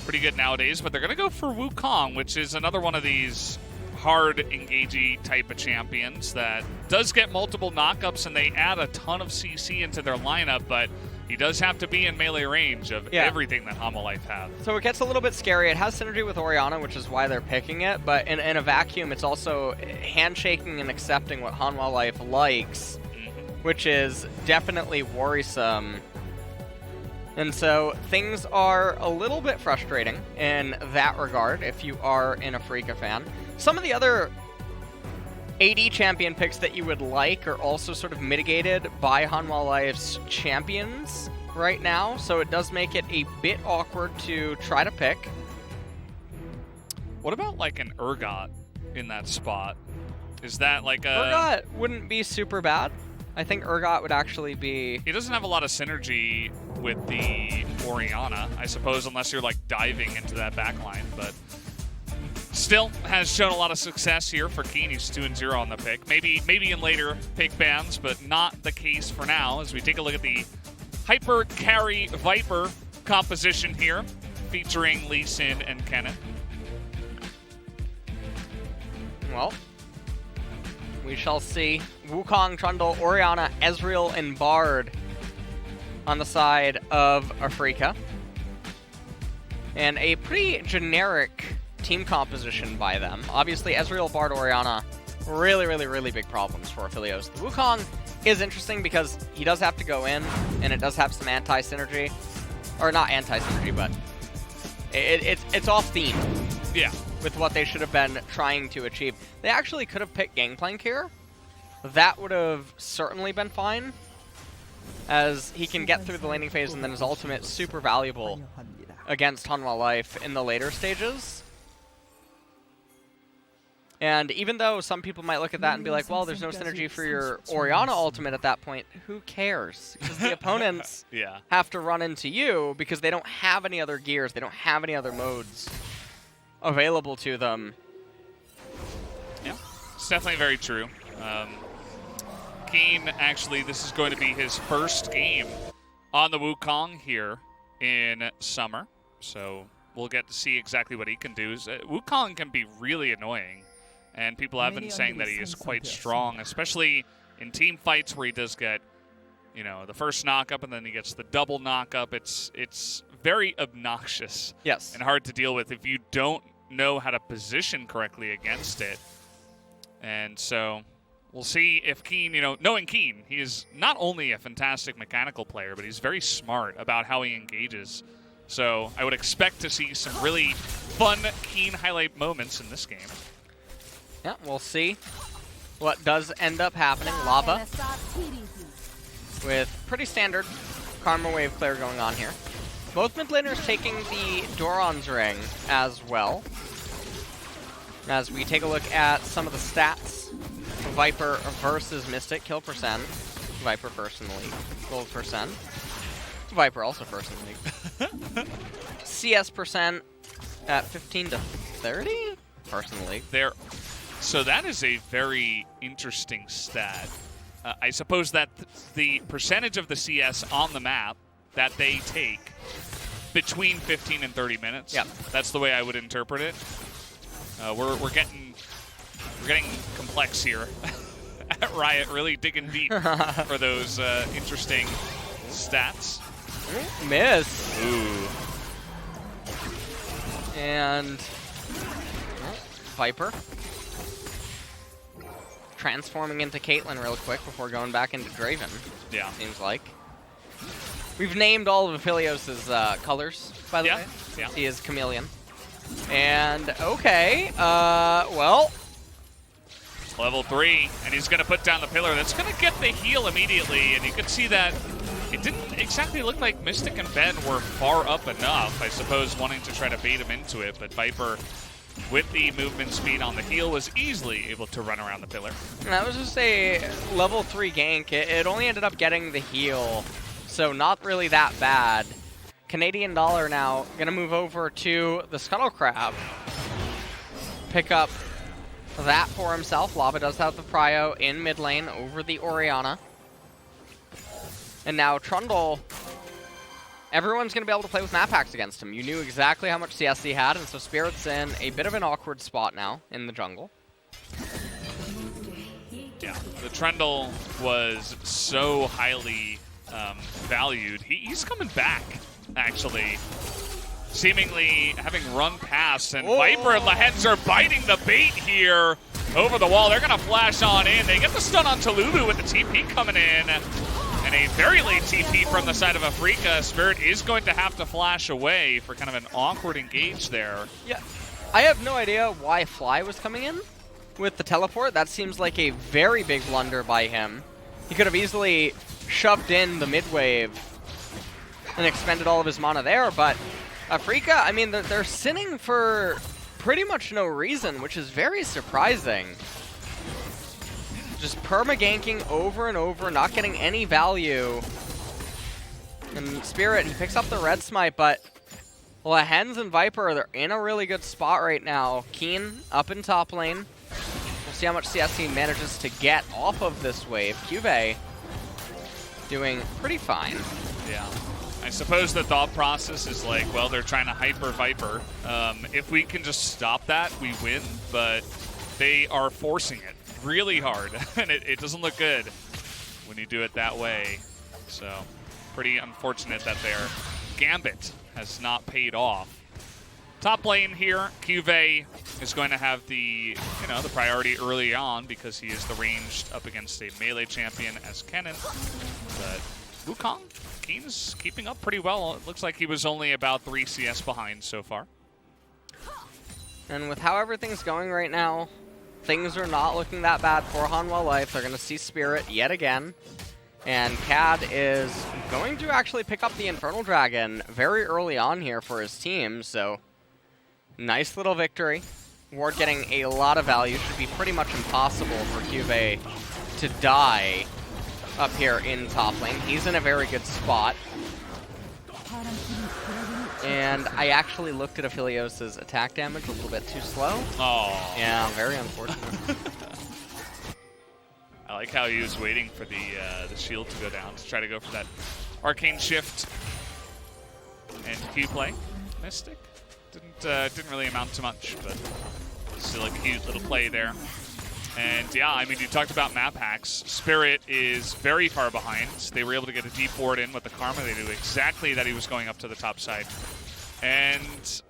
pretty good nowadays, but they're going to go for Wukong, which is another one of these hard, engagey type of champions that does get multiple knockups, and they add a ton of CC into their lineup, but he does have to be in melee range of everything that Hanwha Life have. So it gets a little bit scary. It has synergy with Orianna, which is why they're picking it, but in a vacuum, it's also handshaking and accepting what Hanwha Life likes, which is definitely worrisome. And so things are a little bit frustrating in that regard if you are an Afreeca fan. Some of the other AD champion picks that you would like are also sort of mitigated by Hanwha Life's champions right now, so it does make it a bit awkward to try to pick. What about like an Urgot in that spot? Is that like a... Urgot wouldn't be super bad. I think Urgot would actually be... He doesn't have a lot of synergy with the Orianna, I suppose, unless you're like diving into that backline, but still has shown a lot of success here for Kiin. He's 2-0 on the pick. Maybe in later pick bans, but not the case for now as we take a look at the Hyper Carry Viper composition here, featuring Lee Sin and Kennen. Well, we shall see. Wukong, Trundle, Orianna, Ezreal, and Bard on the side of Afreeca. And a pretty generic team composition by them. Obviously, Ezreal, Bard, Orianna, really big problems for Aphelios. The Wukong is interesting because he does have to go in, and it does have some anti-synergy. Or not anti-synergy, but it's off-theme. Yeah. With what they should have been trying to achieve. They actually could have picked Gangplank here. That would have certainly been fine, as he can get through the laning phase and then his ultimate super valuable against Hanwha Life in the later stages. And even though some people might look at that and be like, well, there's no synergy for your Orianna ultimate at that point, who cares? Because the opponents have to run into you because they don't have any other gears, they don't have any other modes available to them. Yeah, it's definitely very true. Kiin, actually, this is going to be his first game on the Wukong here in summer, so we'll get to see exactly what he can do. Wukong can be really annoying, and people have been saying that he is quite strong, especially in team fights where he does get, you know, the first knock-up and then he gets the double knock-up. It's very obnoxious and hard to deal with if you don't know how to position correctly against it. And so we'll see if Kiin, you know, knowing Kiin, he is not only a fantastic mechanical player, but he's very smart about how he engages. So I would expect to see some really fun Kiin highlight moments in this game. Yeah, we'll see what does end up happening. Lava with pretty standard Karma Wave clear going on here. Both mid laners taking the Doran's Ring as well. As we take a look at some of the stats. Viper versus Mystic. Kill percent. Viper first in the league. Gold percent. Viper also first in the league. CS percent at 15 to 30? First in the league. So that is a very interesting stat. I suppose that the percentage of the CS on the map that they take between 15 and 30 minutes. Yep. That's the way I would interpret it. We're getting complex here at Riot, really digging deep for those interesting stats. Miss. Ooh. And Viper transforming into Caitlyn real quick before going back into Draven. Yeah. Seems like. We've named all of Aphelios' colors, by the way. Yeah. He is Chameleon. And, okay, well. It's level 3, and he's going to put down the pillar. That's going to get the heal immediately, and you can see that it didn't exactly look like Mystic and Ben were far up enough, I suppose, wanting to try to bait him into it, but Viper, with the movement speed on the heal, was easily able to run around the pillar. That was just a level 3 gank. It only ended up getting the heal, so not really that bad. Canadian dollar now gonna move over to the Scuttle Crab. Pick up that for himself. Lava does have the prio in mid lane over the Orianna. And now Trundle everyone's going to be able to play with map packs against him. You knew exactly how much CS he had, and so Spirit's in a bit of an awkward spot now in the jungle. Yeah, the Trundle was so highly valued. He's coming back, actually. Seemingly having run past, and Viper and Lehends are biting the bait here over the wall. They're going to flash on in. They get the stun onto Lulu with the TP coming in. And a very late TP from the side of Afreeca. Spirit is going to have to flash away for kind of an awkward engage there. Yeah, I have no idea why Fly was coming in with the teleport. That seems like a very big blunder by him. He could have easily shoved in the mid wave and expended all of his mana there, but Afreeca, I mean, they're sinning for pretty much no reason, which is very surprising. Just perma-ganking over and over, not getting any value. And Spirit, he picks up the red smite, but Lehends and Viper, they're in a really good spot right now. Kiin up in top lane. We'll see how much CS he manages to get off of this wave. CuVee doing pretty fine. Yeah. I suppose the thought process is like, well, they're trying to hyper Viper. If we can just stop that, we win, but they are forcing it really hard, and it doesn't look good when you do it that way. So, pretty unfortunate that their gambit has not paid off. Top lane here, CuVee is going to have the priority early on because he is the ranged up against a melee champion as Kennen. But Wukong, Kiin's keeping up pretty well. It looks like he was only about 3 CS behind so far. And with how everything's going right now, things are not looking that bad for Hanwha Life. They're going to see Spirit yet again. And CAD is going to actually pick up the Infernal Dragon very early on here for his team. So, nice little victory. Ward getting a lot of value. Should be pretty much impossible for CuVee to die up here in top lane. He's in a very good spot. And I actually looked at Aphelios' attack damage a little bit too slow. Oh. Yeah, very unfortunate. I like how he was waiting for the shield to go down to try to go for that arcane shift and Q play. Mystic didn't really amount to much, but still a cute little play there. And yeah, I mean, you talked about map hacks. Spirit is very far behind. They were able to get a deep ward in with the Karma. They knew exactly that he was going up to the top side. And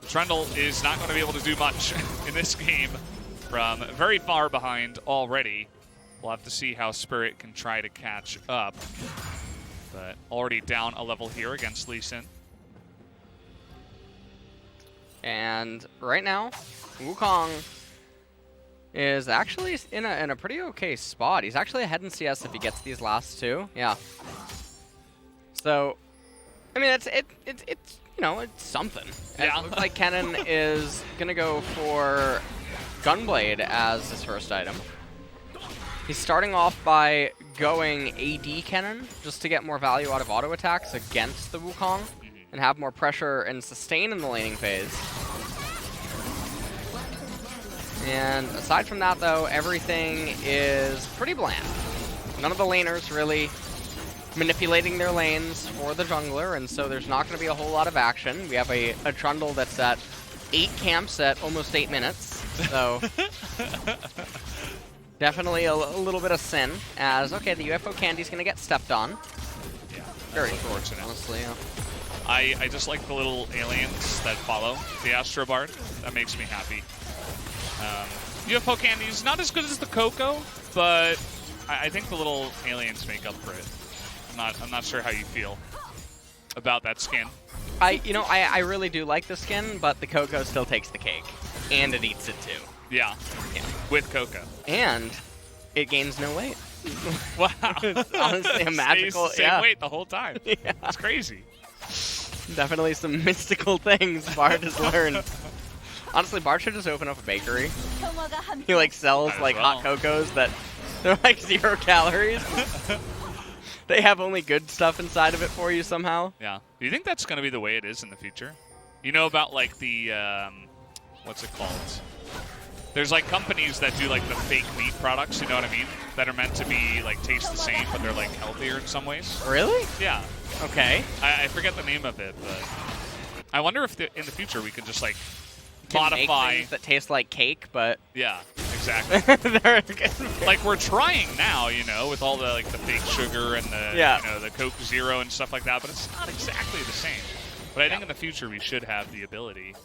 Trundle is not going to be able to do much in this game from very far behind already. We'll have to see how Spirit can try to catch up. But already down a level here against Lee Sin. And right now, Wukong is actually in a pretty okay spot. He's actually ahead in CS if he gets these last two. Yeah. So, I mean, it's something. Yeah. It looks like Kennen is gonna go for Gunblade as his first item. He's starting off by going AD Kennen just to get more value out of auto attacks against the Wukong and have more pressure and sustain in the laning phase. And aside from that, though, everything is pretty bland. None of the laners really manipulating their lanes for the jungler, and so there's not going to be a whole lot of action. We have a Trundle that's at 8 camps at almost 8 minutes, so definitely a little bit of sin, as, okay, the UFO candy's going to get stepped on. Yeah, very unfortunate. Honestly, yeah. I just like the little aliens that follow the Astro Bard. That makes me happy. UFO candy is not as good as the Coco, but I think the little aliens make up for it. I'm not sure how you feel about that skin. I really do like the skin, but the Coco still takes the cake, and it eats it too. Yeah. With Coco. And it gains no weight. Wow. It's honestly a magical. Stays the same weight the whole time. Yeah. It's crazy. Definitely some mystical things Bard has learned. Honestly, Bard should just open up a bakery. He like sells like hot cocos that they're like 0 calories. They have only good stuff inside of it for you somehow. Yeah. Do you think that's going to be the way it is in the future? You know about like the what's it called? There's like companies that do like the fake meat products, you know what I mean? That are meant to be like taste the same, but they're like healthier in some ways. Really? Yeah. Okay. I forget the name of it, but I wonder if in the future we could just like Can make modify things that taste like cake, but Yeah, exactly. Like we're trying now, you know, with all the like the fake sugar and the you know, the Coke Zero and stuff like that, but it's not exactly the same. But I think in the future we should have the ability.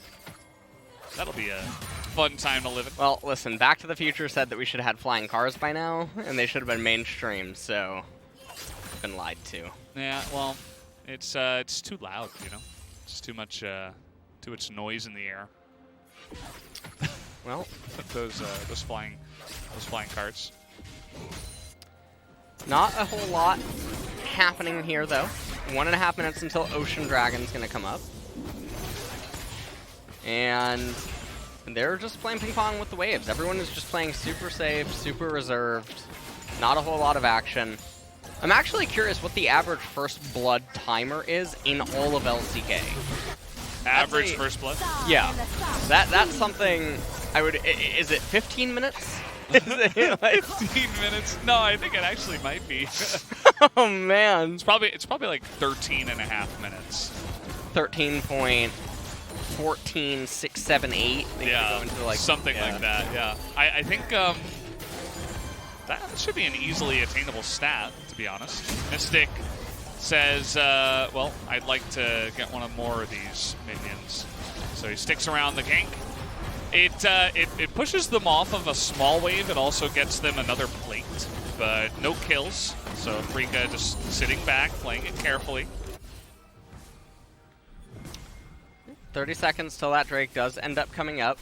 That'll be a fun time to live in. Well, listen, Back to the Future said that we should have had flying cars by now, and they should have been mainstream, so I've been lied to. Yeah, well, it's too loud, you know. It's too much noise in the air. Well, those flying cars. Not a whole lot happening here, though. 1.5 minutes until Ocean Dragon's gonna come up. And they're just playing ping pong with the waves. Everyone is just playing super safe, super reserved. Not a whole lot of action. I'm actually curious what the average first blood timer is in all of LCK. Average first blood? Yeah. That's something I would... Is it 15 minutes? Is it like 15 minutes? No, I think it actually might be. Oh, man. It's probably like 13 and a half minutes. 13.14678. Yeah, like, something like that, yeah. I think that should be an easily attainable stat, to be honest. Mystic says, well, I'd like to get one of more of these minions. So he sticks around the gank. It pushes them off of a small wave. It also gets them another plate, but no kills. So Afreeca just sitting back, playing it carefully. 30 seconds till that Drake does end up coming up.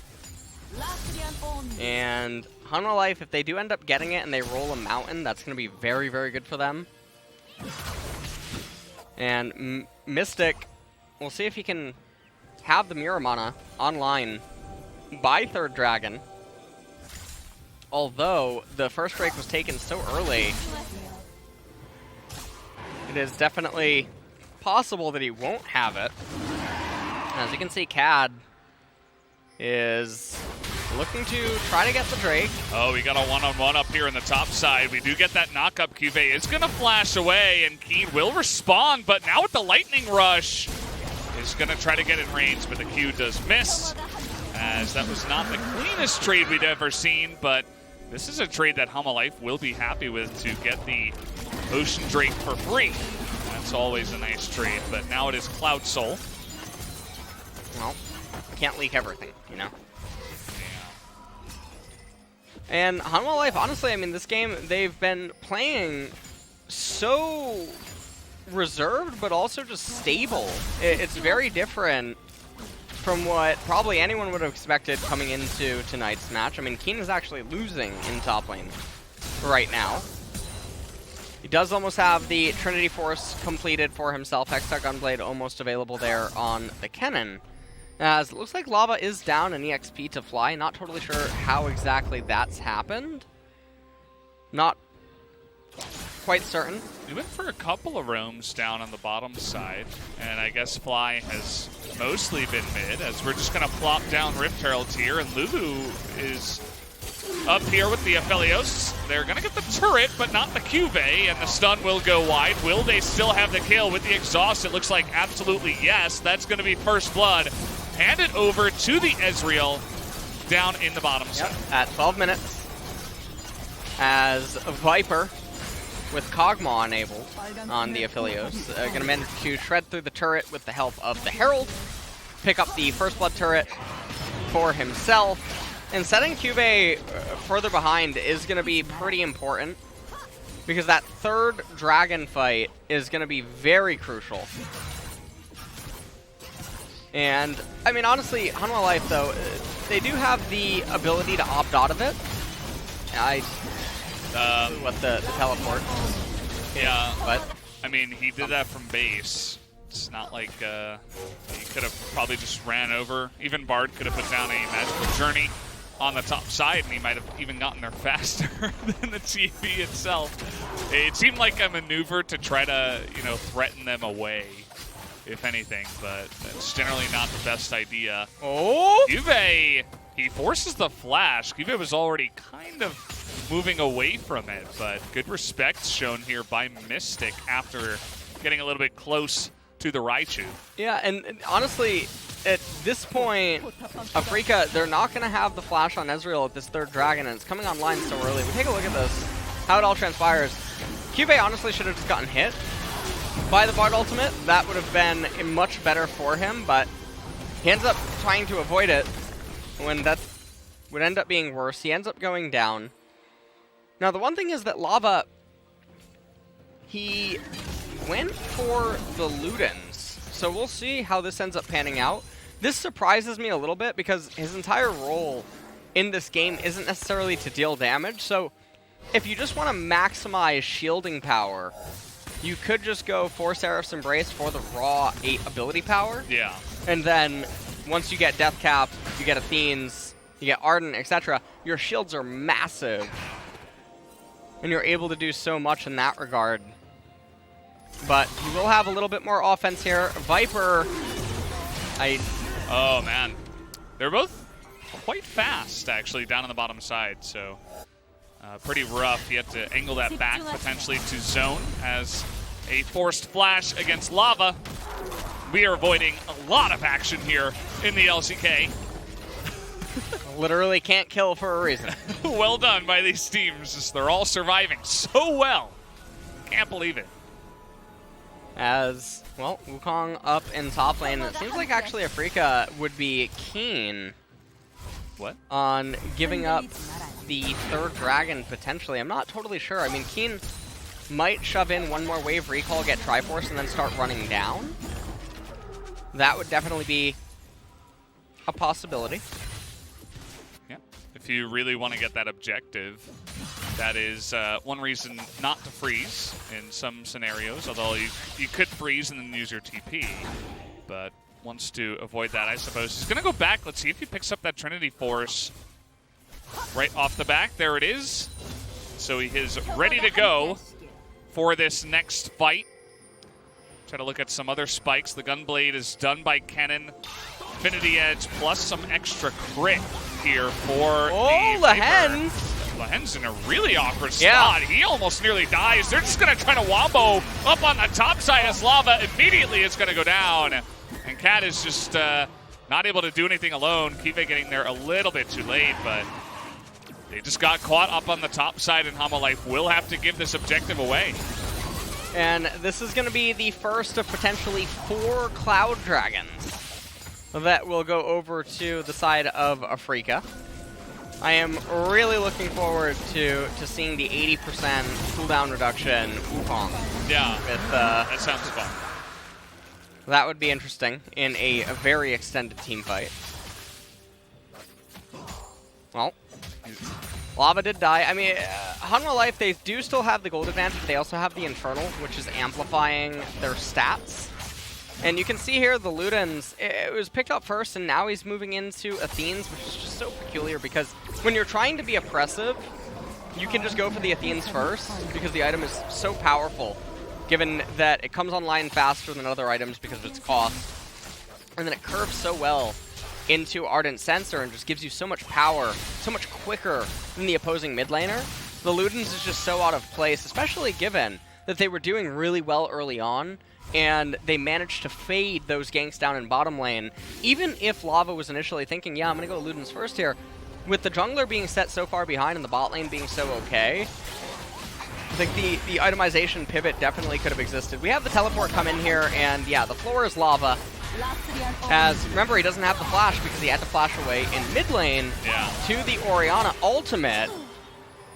And Hanwha Life, if they do end up getting it and they roll a mountain, that's going to be very, very good for them. And Mystic, we'll see if he can have the Mirror Mana online by third Dragon. Although the first Drake was taken so early, it is definitely possible that he won't have it. As you can see, Cad is looking to try to get the Drake. Oh, we got a one-on-one up here in the top side. We do get that knock-up. CuVee is going to flash away, and Kiin will respond, but now with the Lightning Rush, is going to try to get in range, but the Q does miss, as that was not the cleanest trade we'd ever seen, but this is a trade that Hanwha Life will be happy with to get the Ocean Drake for free. That's always a nice trade, but now it is Cloud Soul. Well, can't leak everything, you know? And Hanwha Life, honestly, I mean, this game, they've been playing so reserved, but also just stable. It's very different from what probably anyone would have expected coming into tonight's match. I mean, Kiin is actually losing in top lane right now. He does almost have the Trinity Force completed for himself. Hextech Gunblade almost available there on the Kennen. As it looks like Lava is down an EXP to fly. Not totally sure how exactly that's happened. Not quite certain. We went for a couple of roams down on the bottom side, and I guess Fly has mostly been mid, as we're just going to plop down Rift Herald here, and Lulu is up here with the Aphelios. They're going to get the turret, but not the CuVee, and the stun will go wide. Will they still have the kill with the exhaust? It looks like absolutely yes. That's going to be first blood. Hand it over to the Ezreal down in the bottom side. At 12 minutes, as Viper with Kog'Maw enabled on the Aphelios, going to manage to shred through the turret with the help of the Herald, pick up the first blood turret for himself, and setting CuVee further behind is going to be pretty important, because that third dragon fight is going to be very crucial. And, I mean, honestly, Hanwha Life, though, they do have the ability to opt out of it. What the teleport. Yeah, but I mean, he did that from base. It's not like he could have probably just ran over. Even Bard could have put down a magical journey on the top side, and he might have even gotten there faster than the TV itself. It seemed like a maneuver to try to, you know, threaten them away. if anything, but that's generally not the best idea. Oh! CuVee, he forces the flash. CuVee was already kind of moving away from it, but good respect shown here by Mystic after getting a little bit close to the Raichu. Yeah, and honestly, at this point, Afreeca, they're not going to have the flash on Ezreal at this third dragon, and it's coming online so early. We take a look at this, how it all transpires. CuVee honestly should have just gotten hit by the Bard ultimate. That would have been much better for him, but he ends up trying to avoid it when that would end up being worse. He ends up going down. Now, the one thing is that Lava, he went for the Lehends, so we'll see how this ends up panning out. This surprises me a little bit because his entire role in this game isn't necessarily to deal damage, so if you just want to maximize shielding power, you could just go for Seraph's Embrace for the raw 8 ability power. Yeah. And then once you get Death Cap, you get Athenes, you get Ardent, etc., your shields are massive. And you're able to do so much in that regard. But you will have a little bit more offense here. Viper, Oh, man. They're both quite fast, actually, down on the bottom side, so pretty rough. You have to angle that back potentially to zone as a forced flash against Lava. We are avoiding a lot of action here in the LCK. literally can't kill for a reason. Well done by these teams. They're all surviving so well. Can't believe it. As, well, Wukong up in top lane. It seems like actually Afreeca would be keen What? on giving up the third dragon, potentially. I'm not totally sure. I mean, Kiin might shove in one more wave recall, get Triforce, and then start running down. That would definitely be a possibility. Yeah. If you really want to get that objective, that is one reason not to freeze in some scenarios, although you could freeze and then use your TP. But wants to avoid that, I suppose. He's going to go back. Let's see if he picks up that Trinity Force right off the back. There it is. So he is ready to go for this next fight. Try to look at some other spikes. The Gunblade is done by Kennen. Infinity Edge plus some extra crit here for the Lehends! Lehends in a really awkward spot. He almost nearly dies. They're just going to try to wombo up on the top side as Lava immediately is going to go down. And Cat is just not able to do anything alone. CuVee getting there a little bit too late, but they just got caught up on the top side, and Hanwha Life will have to give this objective away. And this is going to be the first of potentially 4 Cloud Dragons that will go over to the side of Afreeca. I am really looking forward to seeing the 80% cooldown reduction Wukong. Yeah, with, that sounds fun. That would be interesting in a very extended team fight. Well, Lava did die. I mean, Hanwha Life, they do still have the gold advantage. They also have the Infernal, which is amplifying their stats. And you can see here the Lehends, it was picked up first, and now he's moving into Athenes, which is just so peculiar because when you're trying to be oppressive, you can just go for the Athenes first because the item is so powerful, given that it comes online faster than other items because of its cost. And then it curves so well into Ardent Sensor and just gives you so much power, so much quicker than the opposing mid laner. The Lehends is just so out of place, especially given that they were doing really well early on, and they managed to fade those ganks down in bottom lane. Even if Lava was initially thinking, yeah, I'm going to go Lehends first here, with the jungler being set so far behind and the bot lane being so okay, I think the itemization pivot definitely could have existed. We have the teleport come in here, and yeah, the floor is Lava. As, remember, he doesn't have the flash because he had to flash away in mid lane to the Orianna ultimate.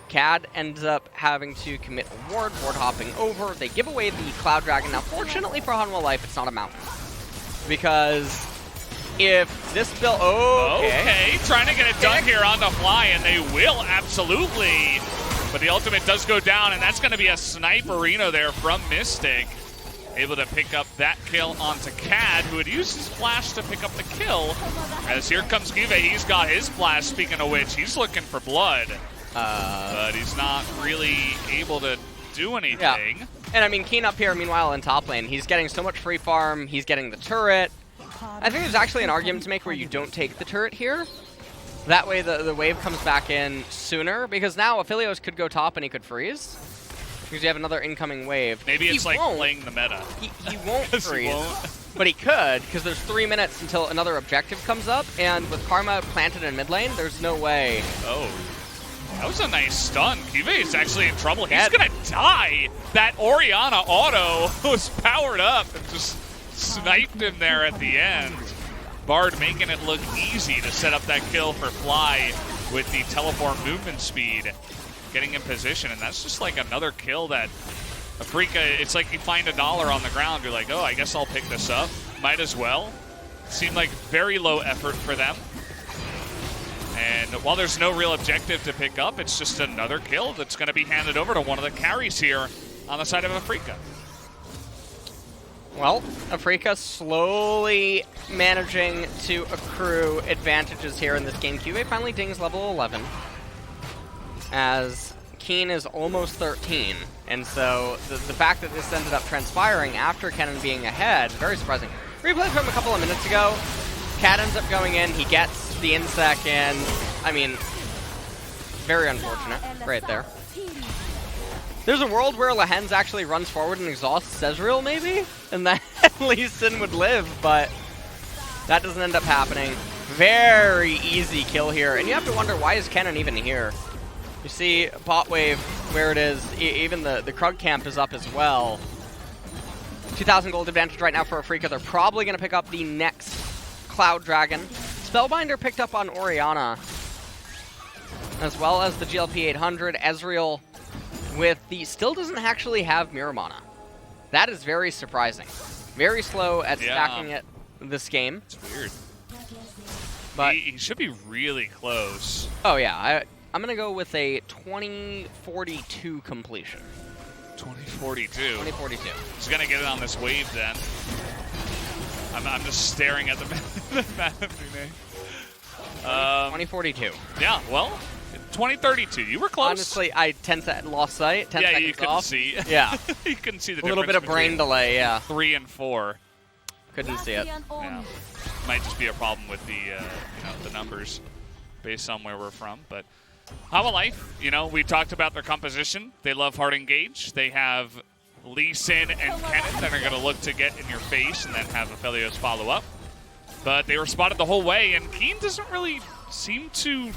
Cad ends up having to commit a ward hopping over. They give away the Cloud Dragon. Now, fortunately for Hanwha Life, it's not a mountain. Because if this build... Okay, trying to get it done here on the fly, and they will, absolutely. But the ultimate does go down, and that's going to be a sniperino there from Mystic. Able to pick up that kill onto Cad, who had used his flash to pick up the kill. As here comes CuVee, he's got his flash, speaking of which, he's looking for blood. But he's not really able to do anything. Yeah. And I mean, Kiin up here, meanwhile, in top lane, he's getting so much free farm, he's getting the turret. I think there's actually an argument to make where you don't take the turret here. That way the wave comes back in sooner, because now Aphelios could go top and he could freeze. Because you have another incoming wave. Maybe it's like playing the meta. He won't freeze, but he could, because there's 3 minutes until another objective comes up, and with Karma planted in mid lane, there's no way. Oh. That was a nice stun. CuVee is actually in trouble. He's going to die. That Orianna auto was powered up and just sniped him there at the end. Bard making it look easy to set up that kill for Fly with the teleport movement speed. Getting in position, and that's just like another kill that Afreeca, it's like you find $1 on the ground, you're like, oh, I guess I'll pick this up. Might as well. Seemed like very low effort for them. And while there's no real objective to pick up, it's just another kill that's going to be handed over to one of the carries here on the side of Afreeca. Well, Afreeca slowly managing to accrue advantages here in this game. CuVee finally dings level 11, as Kiin is almost 13. And so the fact that this ended up transpiring after Kennen being ahead, very surprising. Replay from a couple of minutes ago, Cat ends up going in, he gets the insec in. I mean, very unfortunate right there. There's a world where Lehends actually runs forward and exhausts Ezreal, maybe? And then Lee Sin would live, but that doesn't end up happening. Very easy kill here. And you have to wonder, why is Kennen even here? You see bot wave where it is. Even the Krug camp is up as well. 2,000 gold advantage right now for Afreeca. They're probably going to pick up the next Cloud Dragon. Spellbinder picked up on Orianna, as well as the GLP 800. Ezreal with the still doesn't actually have mirror mana. That is very surprising. Very slow at stacking it this game. It's weird. But he should be really close. Oh yeah, I'm gonna go with a 2042 completion. 2042. 2042. He's gonna get it on this wave then. I'm just staring at the map. 2042. Yeah, well, 2032. You were close. Honestly, I lost sight. 10 seconds you couldn't off. see. Yeah. You couldn't see the difference. A little bit of brain delay, yeah. 3 and 4. Couldn't see it. Yeah. Might just be a problem with the the numbers based on where we're from. But Hanwha Life, we talked about their composition. They love hard engage. They have Lee Sin and Kennen that are going to look to get in your face and then have Aphelios follow up. But they were spotted the whole way, and Kiin doesn't really seem to...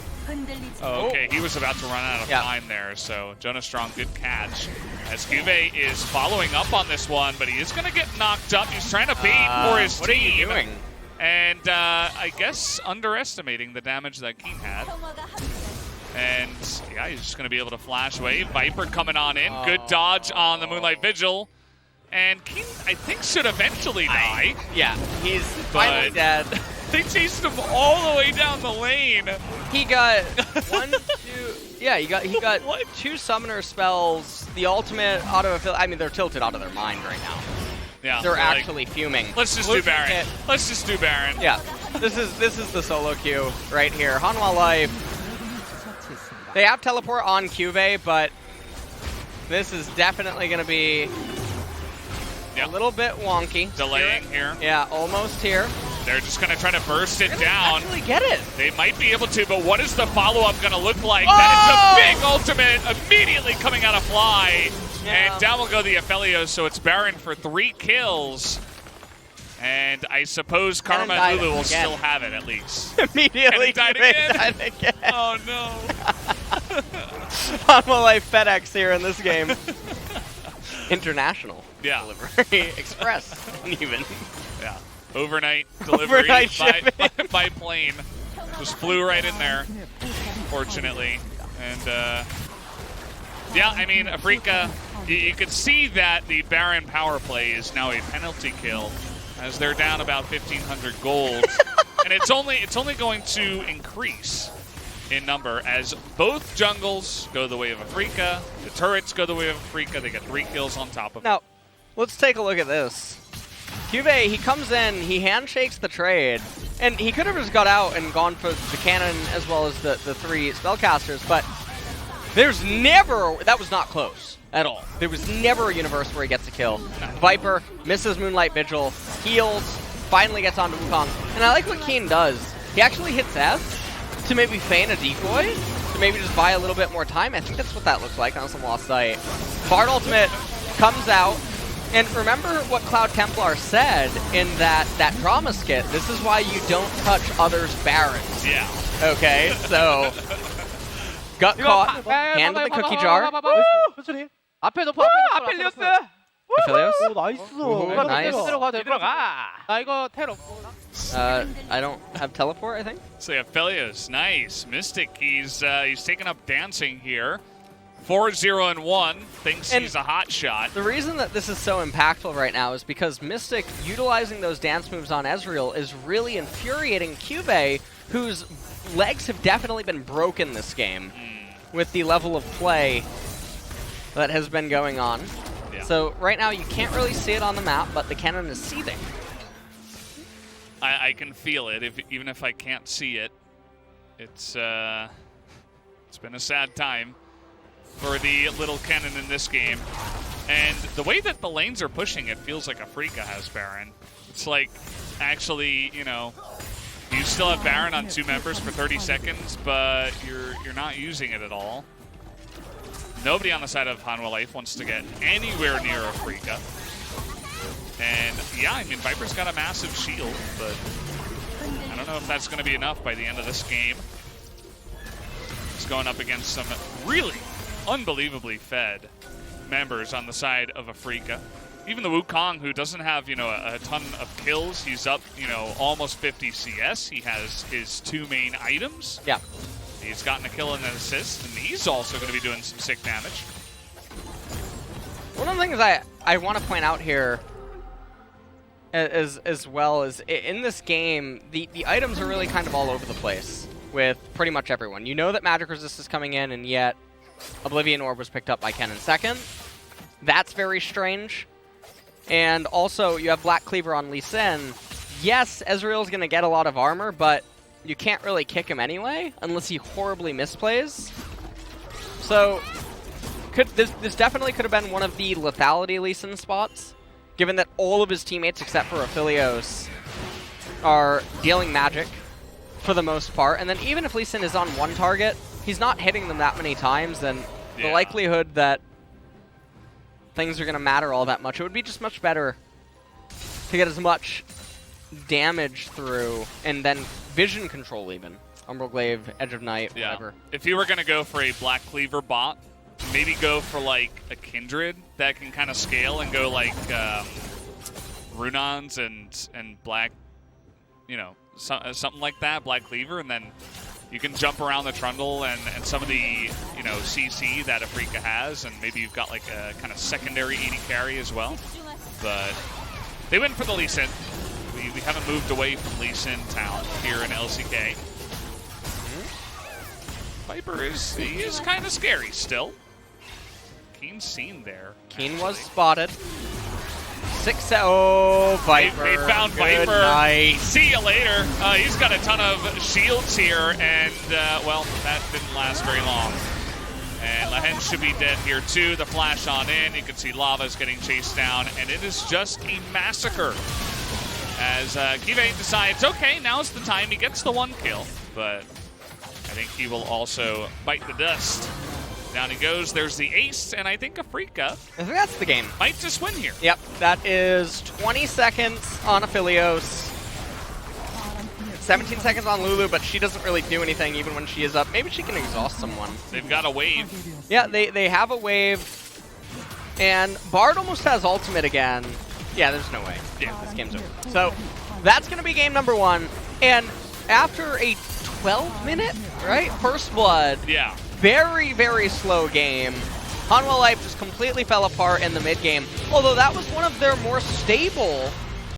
Oh, okay, he was about to run out of time there, so Jonas Strong, good catch. As CuVee is following up on this one, but he is going to get knocked up. He's trying to bait for his what team. Are you doing? And I guess underestimating the damage that Kiin had. And yeah, he's just going to be able to flash wave. Viper coming on in. Good dodge on the Moonlight Vigil. And Kiin, I think, should eventually die. Yeah, he's finally dead. They chased him all the way down the lane. He got 1, 2... Yeah, he got 2 summoner spells. The ultimate auto... I mean, they're tilted out of their mind right now. Yeah, they're actually fuming. Let's just do Baron. Let's just do Baron. Yeah, this is the solo queue right here. Hanwha Life. They have teleport on CuVee, but this is definitely going to be a little bit wonky. Delaying here. Yeah, almost here. They're just going to try to burst it down. Actually get it. They might be able to, but what is the follow-up going to look like? That is a big ultimate immediately coming out of Fly. Yeah. And down will go the Aphelios, so it's Baron for 3 kills. And I suppose Karma and Lulu will still have it, at least. Immediately died again. Oh, no. Hanwha Life FedEx here in this game. International delivery. Express, even. Yeah. Overnight delivery by plane. Just flew right in there, fortunately. And, yeah, I mean, Afreeca, you could see that the Baron power play is now a penalty kill, as they're down about 1,500 gold. And it's only going to increase in number as both jungles go the way of Afreeca, the turrets go the way of Afreeca. They get 3 kills on top of it. Now, let's take a look at this. CuVee, he comes in, he handshakes the trade, and he could have just got out and gone for the Kennen as well as the 3 spellcasters, but There's never, that was not close at all. There was never a universe where he gets a kill. Viper misses Moonlight Vigil, heals, finally gets onto Wukong. And I like what Kiin does. He actually hits F to maybe feign a decoy, to maybe just buy a little bit more time. I think that's what that looks like on some lost sight. Bard ultimate comes out. And remember what Cloud Templar said in that drama skit. This is why you don't touch others' barons. Yeah. Okay, so got caught, hand in the cookie jar. 앞에 높아, 아펠리오스. Aphelios? 오, 나이스. 오, 나이스. 들어가. 나 이거 텔 없고. I don't have teleport, I think. So Aphelios, nice. Mystic, he's taking up dancing here. 4-0-1, thinks And he's a hot shot. The reason that this is so impactful right now is because Mystic utilizing those dance moves on Ezreal is really infuriating CuVee, whose legs have definitely been broken this game with the level of play that has been going on. Yeah. So right now you can't really see it on the map, but the Kennen is seething. I can feel it, even if I can't see it. It's been a sad time for the little Kennen in this game. And the way that the lanes are pushing, it feels like Afreeca has Baron. It's like, actually, you know, you still have Baron on 2 members for 30 seconds, but you're not using it at all. Nobody on the side of Hanwha Life wants to get anywhere near Afreeca. And yeah, I mean, Viper's got a massive shield, but I don't know if that's going to be enough by the end of this game. He's going up against some really unbelievably fed members on the side of Afreeca. Even the Wukong, who doesn't have, you know, a ton of kills, he's up, you know, almost 50 CS. He has his 2 main items. Yeah. He's gotten a kill and an assist, and he's also going to be doing some sick damage. One of the things I want to point out here as well is in this game, the items are really kind of all over the place with pretty much everyone. You know that Magic Resist is coming in, and yet Oblivion Orb was picked up by Kennen second. That's very strange. And also, you have Black Cleaver on Lee Sin. Yes, Ezreal's going to get a lot of armor, but you can't really kick him anyway, unless he horribly misplays. So, this definitely could have been one of the lethality Lee Sin spots, given that all of his teammates, except for Aphelios, are dealing magic for the most part. And then even if Lee Sin is on one target, he's not hitting them that many times, and the likelihood that things are going to matter all that much, it would be just much better to get as much damage through, and then vision control even. Umbral Glaive, Edge of Night, whatever. If you were going to go for a Black Cleaver bot, maybe go for like a Kindred that can kind of scale and go like Runons and Black, you know, something like that, Black Cleaver, and then you can jump around the Trundle and some of the, you know, CC that Afreeca has, and maybe you've got like a kind of secondary AD carry as well. But they went for the Lee Sin. We haven't moved away from Lee Sin Town here in LCK. Viper is kind of scary still. Kiin's seen there. Kiin was spotted. 6-0, Viper. They found Good Viper. night. See you later. He's got a ton of shields here, and, well, that didn't last very long. And Lehends should be dead here, too. The flash on in. You can see Lava's getting chased down, and it is just a massacre. As CuVee decides, okay, now's the time. He gets the 1 kill, but I think he will also bite the dust. Down he goes. There's the ace, and I think Afreeca I think that's the game. might just win here. Yep, that is 20 seconds on Aphelios. 17 seconds on Lulu, but she doesn't really do anything even when she is up. Maybe she can exhaust someone. They've got a wave. Yeah, they have a wave. And Bard almost has ultimate again. Yeah, there's no way. Yeah. This game's over. So that's going to be game number 1. And after a 12-minute, right, first blood, Yeah. very, very slow game. Hanwha Life just completely fell apart in the mid game. Although that was one of their more stable